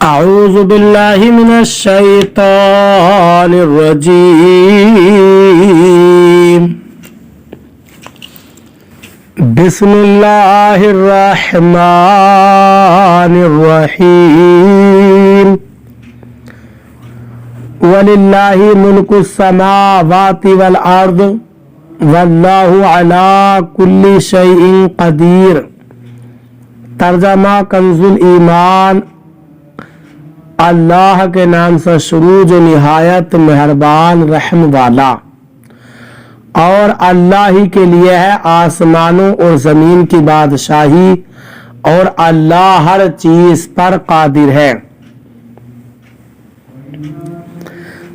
أعوذ بالله من الشيطان الرجيم بسم الله الرحمن الرحيم ولله ملك السماوات والأرض والله على كل شيء قدير ترجمہ کنزُ الایمان اللہ کے نام سے شروع جو نہایت مہربان رحم والا، اور اللہ ہی کے لیے ہے آسمانوں اور زمین کی بادشاہی، اور اللہ ہر چیز پر قادر ہے۔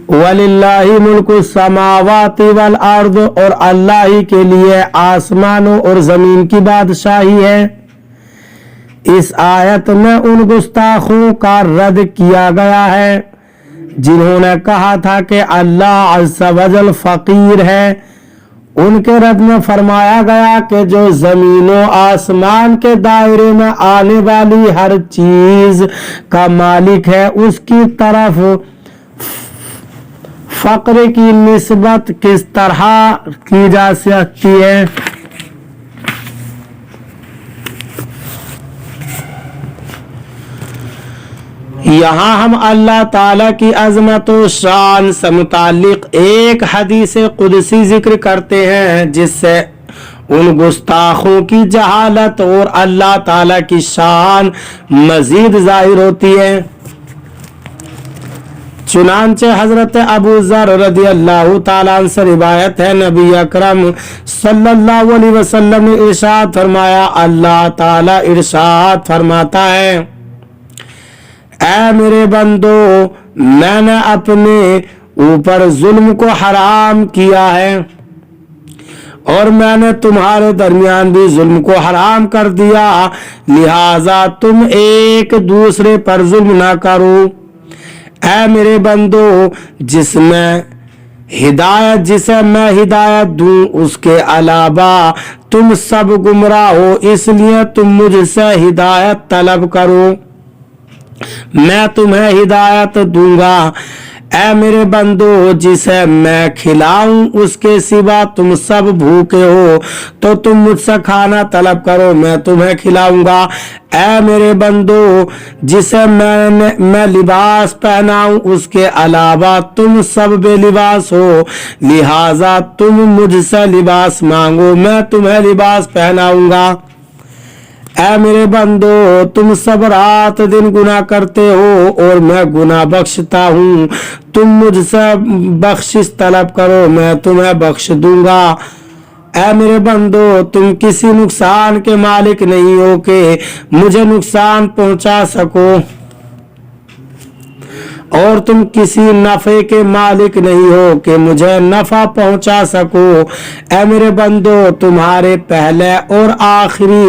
وَلِلَّهِ مُلْكُ السَّمَاوَاتِ وَالْأَرْضِ، اور اللہ ہی کے لیے آسمانوں اور زمین کی بادشاہی ہے۔ اس آیت میں ان گستاخوں کا رد کیا گیا ہے جنہوں نے کہا تھا کہ اللہ عز و جل فقیر ہے۔ ان کے رد میں فرمایا گیا کہ جو زمین و آسمان کے دائرے میں آنے والی ہر چیز کا مالک ہے، اس کی طرف فقر کی نسبت کس طرح کی جا سکتی ہے؟ یہاں ہم اللہ تعالیٰ کی عظمت و شان سے متعلق ایک حدیث قدسی ذکر کرتے ہیں جس سے ان گستاخوں کی جہالت اور اللہ تعالیٰ کی شان مزید ظاہر ہوتی ہے۔ چنانچہ حضرت ابو ذر رضی اللہ تعالیٰ عنہ سے روایت ہے، نبی اکرم صلی اللہ علیہ وسلم نے ارشاد فرمایا، اللہ تعالیٰ ارشاد فرماتا ہے، اے میرے بندو، میں نے اپنے اوپر ظلم کو حرام کیا ہے اور میں نے تمہارے درمیان بھی ظلم کو حرام کر دیا، لہذا تم ایک دوسرے پر ظلم نہ کرو۔ اے میرے بندو، جسے میں ہدایت دوں اس کے علاوہ تم سب گمراہ ہو، اس لیے تم مجھ سے ہدایت طلب کرو، میں تمہیں ہدایت دوں گا۔ اے میرے بندو، جسے میں کھلاؤں اس کے سوا تم سب بھوکے ہو تو تم مجھ سے کھانا طلب کرو، میں تمہیں کھلاؤں گا۔ اے میرے بندو، جسے میں لباس پہناؤں اس کے علاوہ تم سب بے لباس ہو، لہذا تم مجھ سے لباس مانگو، میں تمہیں لباس پہناؤں گا۔ اے میرے بندو، تم سب رات دن گناہ کرتے ہو اور میں گناہ بخشتا ہوں، تم مجھ سے بخشش طلب کرو، میں تمہیں بخش دوں گا۔ اے میرے بندو، تم کسی نقصان کے مالک نہیں ہو کہ مجھے نقصان پہنچا سکو، اور تم کسی نفع کے مالک نہیں ہو کہ مجھے نفع پہنچا سکو۔ اے میرے بندو، تمہارے پہلے اور آخری،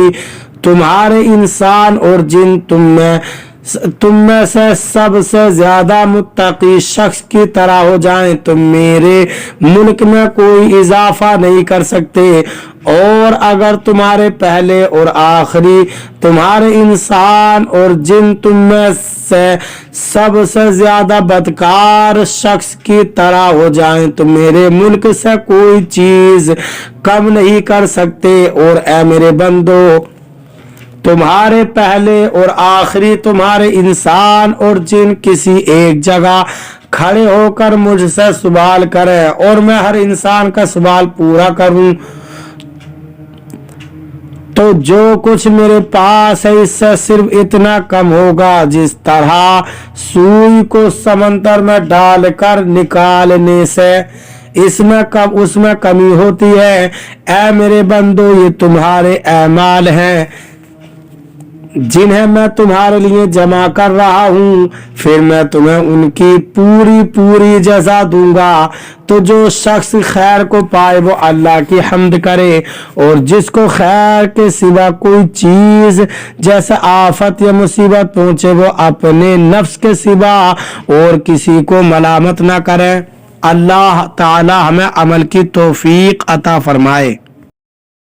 تمہارے انسان اور جن، تم میں سے سب سے زیادہ متقی شخص کی طرح ہو جائیں، تم میرے ملک میں کوئی اضافہ نہیں کر سکتے، اور اگر تمہارے پہلے اور آخری، تمہارے انسان اور جن، تم میں سے سب سے زیادہ بدکار شخص کی طرح ہو جائیں تو میرے ملک سے کوئی چیز کم نہیں کر سکتے۔ اور اے میرے بندو، تمہارے پہلے اور آخری، تمہارے انسان اور جن کسی ایک جگہ کھڑے ہو کر مجھ سے سوال کریں اور میں ہر انسان کا سوال پورا کروں تو جو کچھ میرے پاس ہے اس سے صرف اتنا کم ہوگا جس طرح سوئی کو سمندر میں ڈال کر نکالنے سے اس میں کمی ہوتی ہے۔ اے میرے بندو، یہ تمہارے اعمال ہیں جنہیں میں تمہارے لیے جمع کر رہا ہوں، پھر میں تمہیں ان کی پوری جزا دوں گا۔ تو جو شخص خیر کو پائے وہ اللہ کی حمد کرے، اور جس کو خیر کے سوا کوئی چیز جیسے آفت یا مصیبت پہنچے وہ اپنے نفس کے سوا اور کسی کو ملامت نہ کرے۔ اللہ تعالی ہمیں عمل کی توفیق عطا فرمائے۔